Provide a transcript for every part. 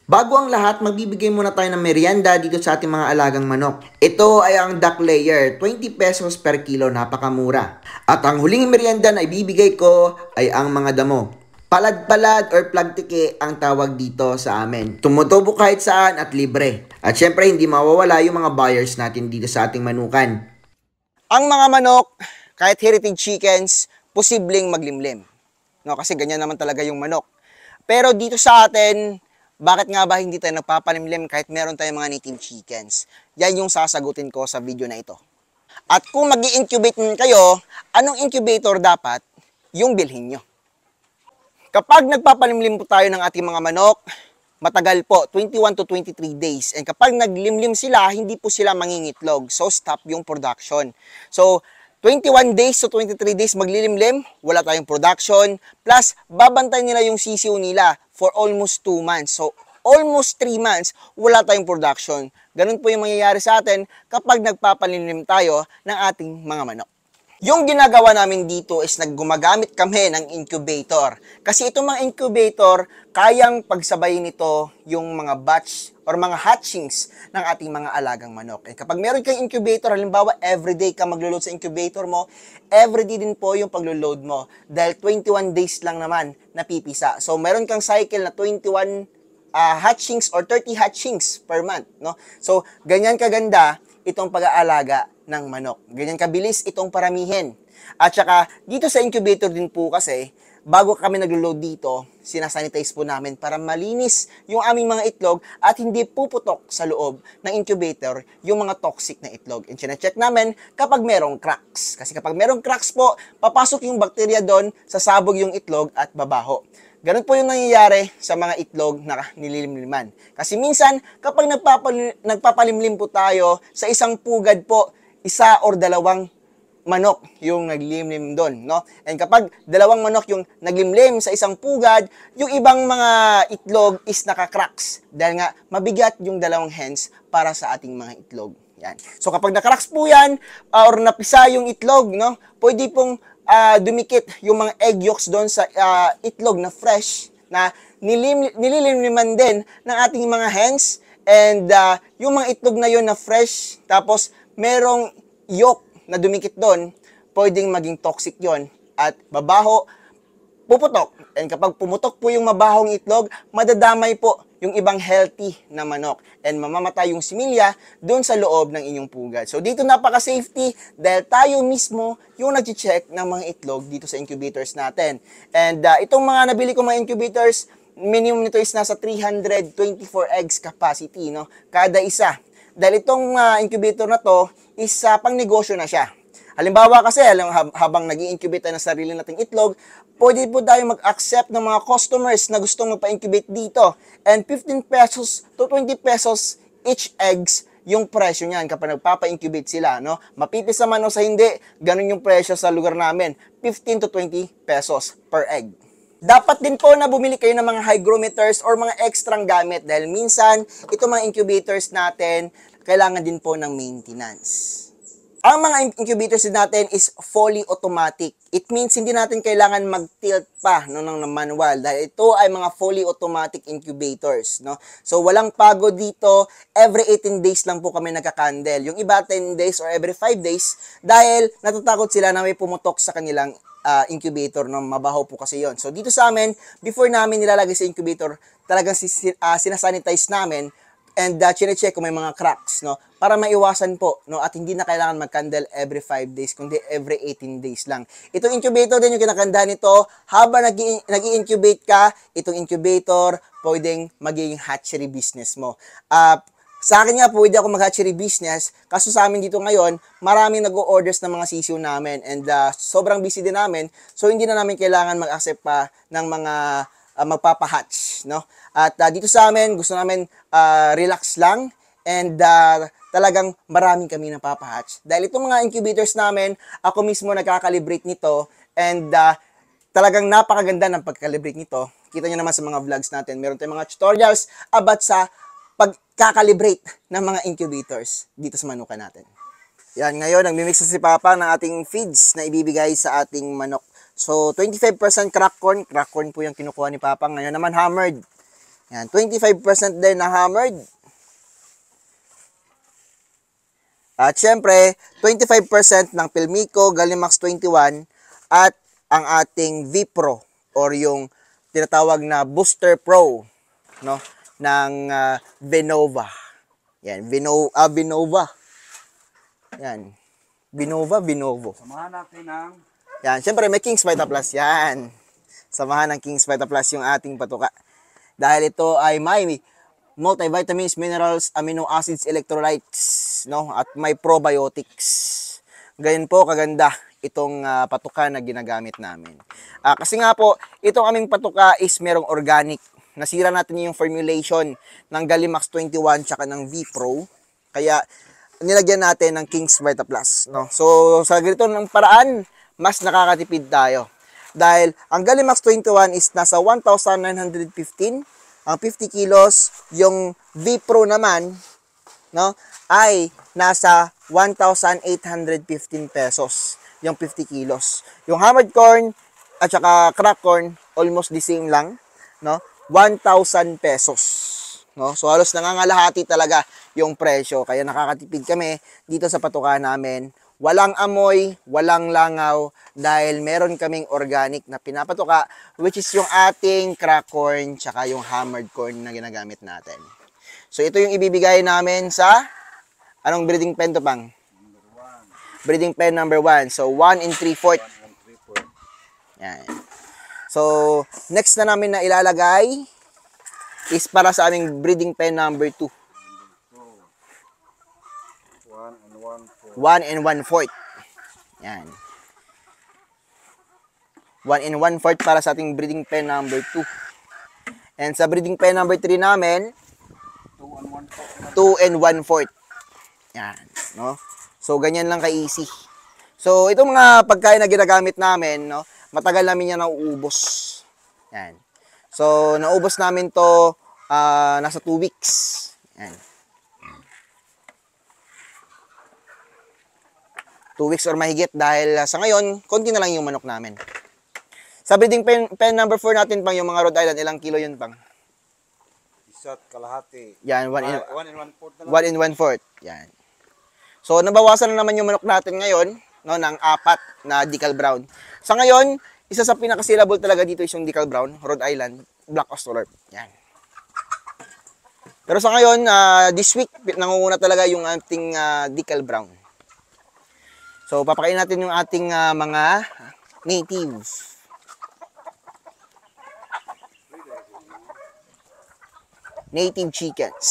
Bago ang lahat, magbibigay muna tayo ng merienda dito sa ating mga alagang manok. Ito ay ang duck layer, 20 pesos per kilo, napakamura. At ang huling merienda na ibibigay ko ay ang mga damo. Palad-palad or plagtike ang tawag dito sa amin. Tumutubo kahit saan at libre. At syempre hindi mawawala yung mga buyers natin dito sa ating manukan. Ang mga manok, kahit heritage chickens, posibleng maglimlim. No, kasi ganyan naman talaga yung manok. Pero dito sa atin, bakit nga ba hindi tayo nagpapalimlim kahit meron tayong mga native chickens? Yan yung sasagutin ko sa video na ito. At kung mag-i-incubate kayo, anong incubator dapat yung bilhin nyo? Kapag nagpapalimlim po tayo ng ating mga manok, matagal po, 21 to 23 days. And kapag naglimlim sila, hindi po sila mangingitlog. So, stop yung production. So, 21 days to 23 days maglilimlim, wala tayong production. Plus, babantay nila yung sisiw nila for almost 2 months. So, almost 3 months, wala tayong production. Ganun po yung mangyayari sa atin kapag nagpapalimlim tayo ng ating mga manok. Yung ginagawa namin dito is gumagamit kami ng incubator. Kasi itong mga incubator, kayang pagsabayin nito yung mga batch or mga hatchings ng ating mga alagang manok. And kapag meron kang incubator, halimbawa everyday ka maglo-load sa incubator mo, everyday din po yung paglo-load mo. Dahil 21 days lang naman napipisa. So meron kang cycle na 21 hatchings or 30 hatchings per month. No? So ganyan kaganda itong pag-aalaga ng manok. Ganyan kabilis itong paramihin. At saka, dito sa incubator din po kasi, bago kami naglo-load dito, sinasanitize po namin para malinis yung aming mga itlog at hindi puputok sa loob ng incubator yung mga toxic na itlog. And check namin kapag merong cracks. Kasi kapag merong cracks po, papasok yung bakterya doon, sasabog yung itlog at babaho. Ganun po yung nangyayari sa mga itlog na nililimliman. Kasi minsan, kapag nagpapalimlim po tayo sa isang pugad po, isa or dalawang manok yung naglimlim doon, no? And kapag dalawang manok yung naglimlim sa isang pugad, yung ibang mga itlog is nakakracks. Dahil nga, mabigat yung dalawang hens para sa ating mga itlog. Yan. So kapag nakracks po yan, or napisa yung itlog, no? Pwede pong dumikit yung mga egg yolks doon sa itlog na fresh na nililimliman din ng ating mga hens, and yung mga itlog na yon na fresh tapos merong yolk na dumikit doon, pwedeng maging toxic yon at babaho, puputok. And kapag pumutok po yung mabahong itlog, madadamay po yung ibang healthy na manok and mamamatay yung similya doon sa loob ng inyong pugad. So dito napaka-safety dahil tayo mismo yung nag-check ng mga itlog dito sa incubators natin. And itong mga nabili ko mga incubators, minimum nito is nasa 324 eggs capacity, no? Kada isa. Dahil itong incubator na to is pang negosyo na siya. Halimbawa kasi, habang nag-i-incubate tayo ng sarili nating itlog, pwede po tayo mag-accept ng mga customers na gustong magpa-incubate dito. And 15 pesos to 20 pesos each eggs yung presyo niyan kapag nagpapa-incubate sila, no? Mapipisa man o sa hindi, ganun yung presyo sa lugar namin, 15 to 20 pesos per egg. Dapat din po na bumili kayo ng mga hygrometers or mga extrang gamit dahil minsan, itong mga incubators natin, kailangan din po ng maintenance. Ang mga incubators natin is fully automatic. It means hindi natin kailangan mag-tilt pa ng manual dahil ito ay mga fully automatic incubators, no? So walang pagod dito. Every 18 days lang po kami nagka-candle. Yung iba 10 days or every 5 days dahil natatakot sila na may pumutok sa kanilang incubator, no? Mabaho po kasi yon. So dito sa amin, before namin nilalagay sa incubator, talagang sinasanitize namin and chine-check kung may mga cracks, no? Para maiwasan po, no? At hindi na kailangan mag-candle every 5 days, kundi every 18 days lang. Itong incubator din yung kinakanda nito, habang nag-i-incubate ka, itong incubator, pwedeng magiging hatchery business mo. Sa akin nga, pwede ako mag-hatchery business, kaso sa amin dito ngayon, maraming nag-o-orders ng mga sisiw namin, and sobrang busy din namin, so hindi na namin kailangan mag-accept pa ng mga magpapahatch, no? At dito sa amin, gusto namin relax lang and talagang maraming kami napapahatch. Dahil itong mga incubators namin, ako mismo nagkakalibrate nito and talagang napakaganda ng pagkalibrate nito. Kita nyo naman sa mga vlogs natin. Meron tayong mga tutorials about sa pagkakalibrate ng mga incubators dito sa manukan natin. Yan, ngayon, nagmimix si Papa ng ating feeds na ibibigay sa ating manok. So, 25% crack corn po yung kinukuha ni Papa. Ngayon naman, hammered. Yan, 25% din na hammered. At syempre, 25% ng Pilmico Gallimax 21 at ang ating V-Pro or yung tinatawag na Booster Pro, no, ng Venova. Yan, Venova. Yan. Vinovo. Samahan natin ng Yan, syempre may King's Vita Plus yan. Samahan ng King's Vita Plus yung ating patuka. Dahil ito ay may multivitamins, minerals, amino acids, electrolytes, no? At may probiotics. Ganyan po kaganda itong patuka na ginagamit namin. Kasi nga po, itong aming patuka is merong organic. Nasira natin yung formulation ng Gallimax 21 tsaka ng V-Pro. Kaya nilagyan natin ng King's Vita Plus, no? So sa ganito ng paraan, mas nakakatipid tayo. Dahil ang Gallimax 21 is nasa 1,915 ang 50 kilos, yung V-Pro naman, no, ay nasa 1,815 pesos, yung 50 kilos. Yung hammered corn at saka cracked corn, almost the same lang, no, 1,000 pesos. No? So halos nangangalahati talaga yung presyo. Kaya nakakatipid kami dito sa patuka namin. Walang amoy, walang langaw dahil meron kaming organic na pinapatuka which is yung ating cracked corn tsaka yung hammered corn na ginagamit natin. So ito yung ibibigay namin sa anong breeding pen to, Pang? Breeding pen number 1. So 1 3/4. Yan. So next na namin na ilalagay is para sa aming breeding pen number 2. 1 1/4. Yan. 1 1/4 para sa ating breeding pen number 2. And sa breeding pen number 3 namin, 2 1/4. Yan, no? So ganyan lang ka-easy. So itong mga pagkain na ginagamit namin, no, matagal namin yan nauubos. Yan. So naubos namin to nasa 2 weeks. Yan. 2 weeks or mahigit dahil sa ngayon, konti na lang yung manok namin. Sa breeding pen number 4 natin, Pang, yung mga Rhode Island, ilang kilo yun, Pang? isa't kalahati. Yan, 1 1 1/4. Yan. So, nabawasan na naman yung manok natin ngayon, no, ng 4 na decal brown. Sa ngayon, isa sa pinaka-saleable talaga dito is yung decal brown, Rhode Island, Black Australorp. Yan. Pero sa ngayon, this week, nangunguna talaga yung ating decal brown. So, papakain natin yung ating mga native. Native chickens.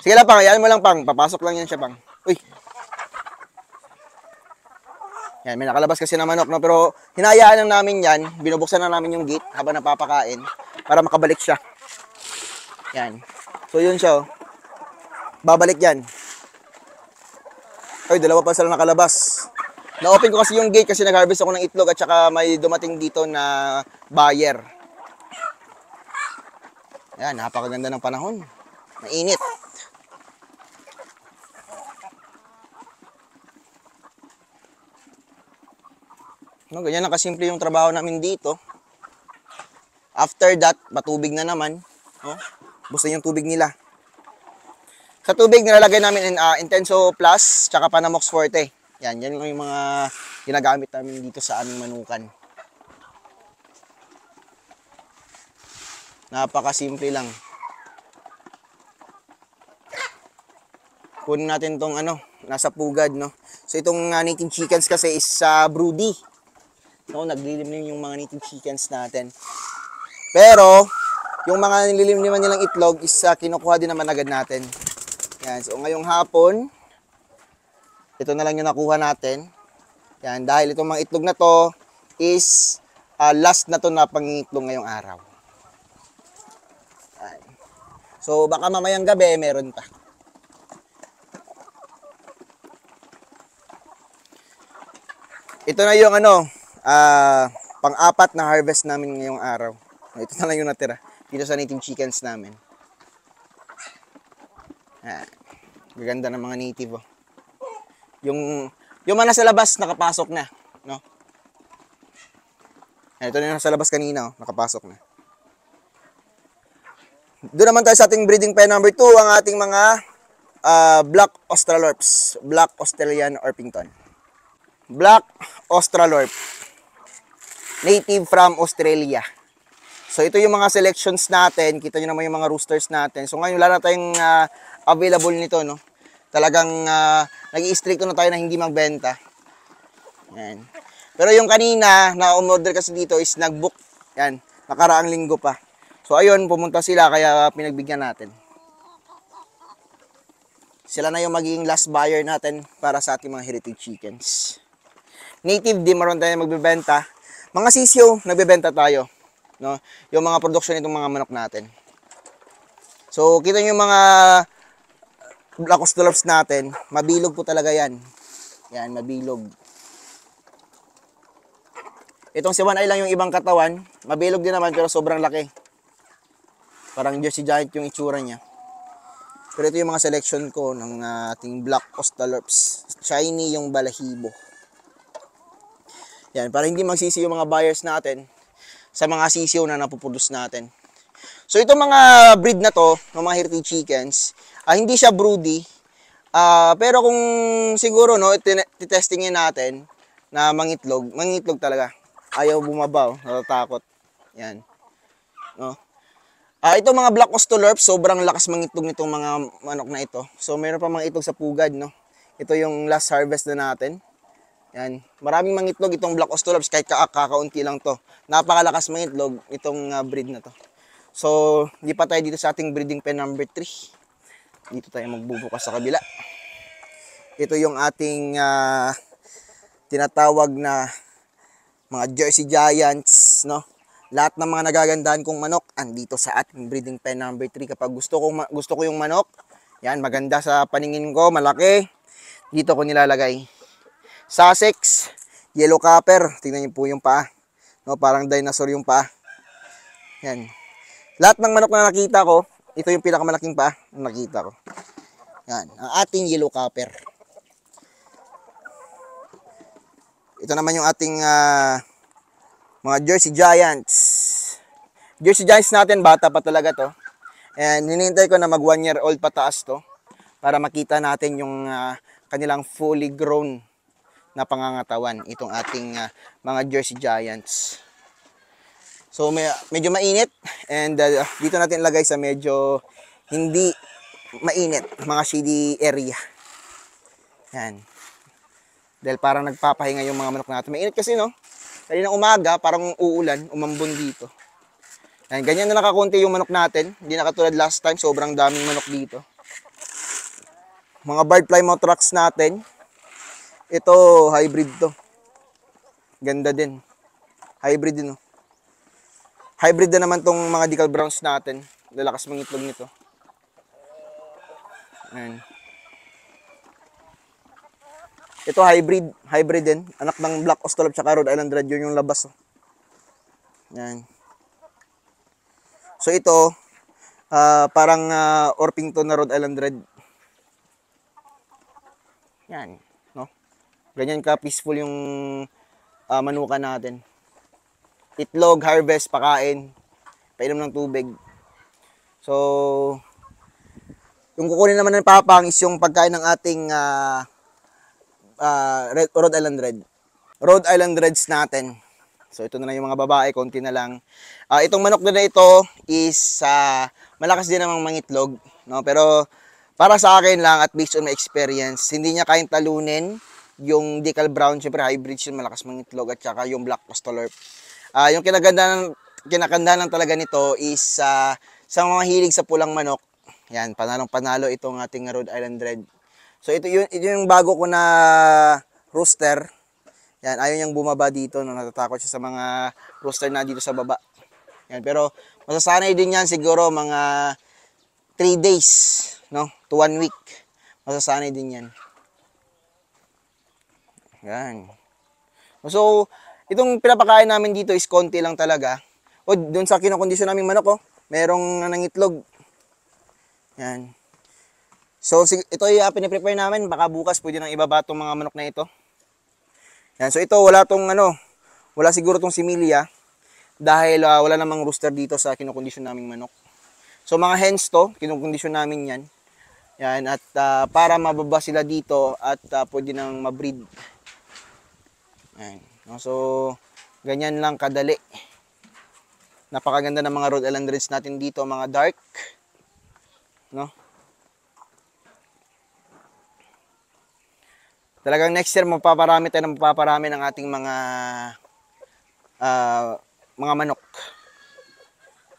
Sige lang, Pang. Ayan mo lang, Pang. Papasok lang yan siya, Pang. Uy. Yan, may nakalabas kasi na manok, no? Pero hinayaan lang namin yan. Binubuksan na namin yung gate habang napapakain para makabalik siya. Yan. So, yun siya, oh. Babalik yan. Ay, dalawa pa sila nakalabas. Na-open ko kasi yung gate kasi nag-harvest ako ng itlog at saka may dumating dito na buyer. Ayan, napakaganda ng panahon. Mainit. No, ganyan lang kasimple yung trabaho namin dito. After that, patubig na naman. No? Basta yung tubig nila. Sa tubig, nilalagay namin Intenso Plus, tsaka Panamox Forte. Yan yung mga ginagamit namin dito sa aming manukan. Napakasimple lang. Kunin natin tong nasa pugad, no. So itong native chickens kasi is broody. No, naglilimlim yung mga native chickens natin. Pero yung mga nililimliman nilang itlog is kinukuha din naman agad natin. Yan, so ngayong hapon, ito na lang yung nakuha natin. Yan, dahil itong mga itlog na to is last na to na pangingitlog ngayong araw. Yan. So baka mamayang gabi meron pa. Ito na yung pang-apat na harvest namin ngayong araw. Ito na lang yung natira dito sa native chickens namin. Gaganda ng mga native, oh. Yung mga nasa labas nakapasok na, no? Ito na yung nasa labas kanina, oh, nakapasok na. Doon naman tayo sa ating breeding pen number 2, ang ating mga Black Australorps, Black Australian Orpington. Black Australorp, native from Australia. So ito yung mga selections natin, kita nyo naman yung mga roosters natin. So ngayon wala na tayong available nito, no? Talagang nag-i-stricto na tayo na hindi magbenta. Yan. Pero yung kanina na umorder kasi dito is nag-book, yan, nakaraang linggo pa. So ayun, pumunta sila kaya pinagbigyan natin. Sila na yung magiging last buyer natin para sa ating mga heritage chickens. Native, di maroon tayo magbebenta. Mga sisyo, nagbebenta tayo. No? Yung mga production nitong mga manok natin. So, kita nyo yung mga Black Australorps natin. Mabilog po talaga yan. Yan, mabilog. Itong si One Eye lang yung ibang katawan. Mabilog din naman pero sobrang laki. Parang Jersey Giant yung itsura niya. Pero ito yung mga selection ko ng ating Black Australorps. Shiny yung balahibo. Yan, para hindi magsisi yung mga buyers natin sa mga sisiyo na napuproduce natin. So itong mga breed na to, ng mga heritage chickens, hindi siya broody. Pero kung siguro no, titestingin natin na mangitlog talaga. Ayaw bumabaw, natatakot. Yan. No? Itong mga Black Australorps, sobrang lakas mangitlog nitong mga manok na ito. So meron pa mga itlog sa pugad, no. Ito yung last harvest na natin. Yan. Maraming mangitlog itong Black Australorps kahit kakaunti lang to. Napakalakas mangitlog itong breed na to. So, di pa tayo dito sa ating breeding pen number 3. Dito tayo magbubukas sa kabila. Ito yung ating tinatawag na mga Jersey Giants, no. Lahat ng mga nagagandahan kong manok andito sa ating breeding pen number 3. Kapag gusto ko yung manok, yan, maganda sa paningin ko, malaki, dito ko nilalagay. Sussex, Yellow Copper, tingnan niyo po yung paa. No, parang dinosaur yung paa. Yan. Lahat ng manok na nakita ko, ito yung pinakamalaking paa na nakita ko. Yan, ang ating Yellow Copper. Ito naman yung ating mga Jersey Giants. Jersey Giants natin, bata pa talaga to. And hinihintay ko na mag 1 year old pataas to para makita natin yung kanilang fully grown na pangangatawan. Itong ating mga Jersey Giants. So medyo mainit and dito natin ilagay sa medyo hindi mainit, mga shady area. Yan. Dahil parang nagpapahinga yung mga manok natin. Mainit kasi, no? Kaninang umaga, parang uulan, umambon dito. Yan, ganyan na nakakunti yung manok natin. Hindi na katulad last time, sobrang daming manok dito. Mga bird plymouth rocks natin. Ito, hybrid to. Ganda din. Hybrid din, no? Hybrid na naman tong mga decal browns natin. Lalakas mangitlog nito. Yan. Ito hybrid din. Anak ng Black Australorp tsaka Rhode Island Red, yun yung labas. Oh. Yan. So ito, parang Orpington na Rhode Island Red. Yan. No? Ganyan ka peaceful yung manukan natin. Itlog, harvest, pakain, painom ng tubig. So, yung kukunin naman ng papang is yung pagkain ng ating Rhode Island Red. Rhode Island Reds natin. So ito na lang yung mga babae, konti na lang. Itong manok na ito is malakas din namang mangitlog, no? Pero para sa akin lang at based on my experience, hindi niya kayang talunin yung decal brown, syempre hybrid yun, malakas mangitlog, at saka yung Black Australorp. Yung kinagandahan talaga nito is sa mga hilig sa pulang manok. Yan, panalong-panalo itong ating Rhode Island Red. So ito yung bago ko na rooster. Yan, ayaw niyang bumaba dito, no? Natatakot siya sa mga rooster na dito sa baba. Yan, pero masasanay din yan siguro mga 3 days, no? To 1 week. Masasanay din yan. Yan. So, itong pinapakain namin dito is konti lang talaga. O, dun sa kinokondisyon naming manok, oh, merong nangitlog. Yan. So, ito yung piniprepare namin. Baka bukas pwede nang ibaba itong mga manok na ito. Yan. So, ito wala siguro tong similya dahil wala namang rooster dito sa kinokondisyon naming manok. So mga hens to, kinukondisyon namin yan. Yan, at para mababa sila dito at pwede nang mabreed. Yan. No, so, ganyan lang kadali. Napakaganda ng mga Rhode Island Reds natin dito, mga dark. No? Talagang next year, mapaparami ng ating mga manok.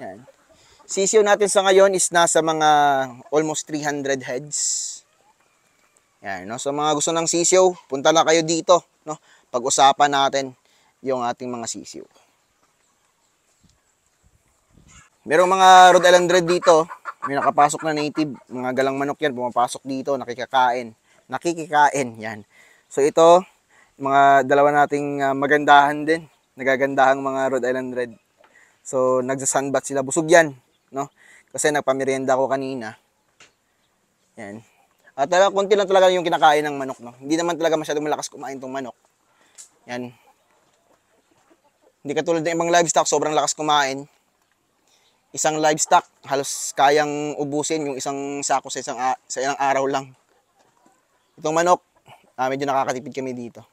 Yan. Sisiyo natin sa ngayon is nasa mga almost 300 heads. Yan, no? So mga gusto ng sisiyo, punta na kayo dito, no? Pag-usapan natin yung ating mga sisiyo. Merong mga Rhode Island Red dito, may nakapasok na native, mga galang manok yan, pumapasok dito, nakikikain, yan. So ito, mga dalawa nating magandahan din, nagagandahang mga Rhode Island Red. So nagsasunbat sila, busog yan, no? Kasi nagpamerienda ko kanina. Yan. At konti lang talaga yung kinakain ng manok, no? Hindi naman talaga masyadong malakas kumain tong manok. Yan. Hindi katulad ng ibang livestock, sobrang lakas kumain. Isang livestock, halos kayang ubusin yung isang sako sa ilang araw lang. Itong manok, medyo nakakatipid kami dito.